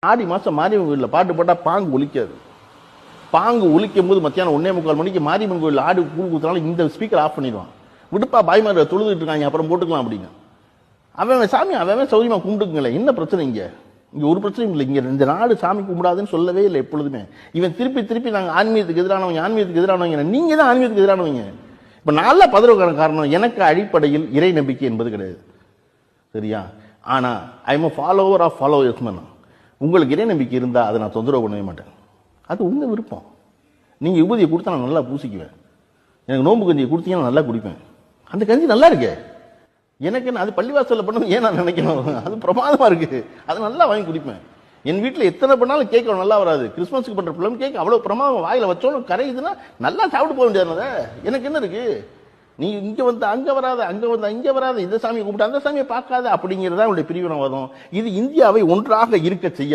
ஆடி மாசம் மாரியம்மன் கோயிலில் பாட்டு போட்டா பாங்கு ஒலிக்காது. பாங்கு ஒலிக்கும் போது மத்தியானம் 1:45 மணிக்கு மாரியம்மன் கோயில் ஆடு கூழ் ஊத்துனாலும் இந்த ஸ்பீக்கர் ஆஃப் பண்ணிடுவான். விடுப்பா பாய்மார் தொழுதுட்டு இருக்காங்க, அப்புறம் போட்டுக்கலாம் அப்படின்னு. அவன் சாமி அவன் சௌரியமா கும்பிட்டுக்குங்களேன், என்ன பிரச்சனை இங்க? இங்க ஒரு பிரச்சனையும் இல்லை. இங்க இந்த நாடு சாமி கும்பிடாதுன்னு சொல்லவே இல்லை எப்பொழுதுமே. இவன் திருப்பி திருப்பி நாங்க ஆன்மீகத்துக்கு எதிரானவங்க, நீங்க தான் ஆன்மீகத்துக்கு எதிரானவங்க. இப்ப நல்ல பதறவுக்கான காரணம், எனக்கு அடிப்படையில் இறை நம்பிக்கை என்பது கிடையாது, சரியா? ஆனா I am follower of followers. உங்களுக்கு இறை நம்பிக்கை இருந்தா அதை நான் தொந்தரவு பண்ணவே மாட்டேன். அது உங்க விருப்பம். நீங்க விபூதியை கொடுத்தா நான் நல்லா பூசிக்குவேன். எனக்கு நோம்பு கஞ்சியை கொடுத்தீங்கன்னா நல்லா குடிப்பேன். அந்த கஞ்சி நல்லா இருக்கே, எனக்கு என்ன அது பள்ளிவாசல்ல பண்ணணும் ஏன் நான் நினைக்கணும்? அது பிரமாதமா இருக்கு, அதை நல்லா வாங்கி குடிப்பேன். என் வீட்டில் எத்தனை பண்ணாலும் கேக் நல்லா வராது. கிறிஸ்மஸுக்கு பண்ற பிள்ளை கேக் அவ்வளவு பிரமாதம், வாயில வச்சோன்னு கரையுதுன்னா நல்லா சாப்பிட்டு போக வேண்டியது. எனக்கு என்ன இருக்கு? நீ இங்க வந்து அங்க வராத, அங்க வந்து இங்க வராத, இந்த சாமியை கும்பிட்டு அந்த சாமியை பார்க்காத அப்படிங்கிறதா உங்களுடைய பிரிவினவாதம். இது இந்தியாவை ஒன்றாக இருக்க செய்ய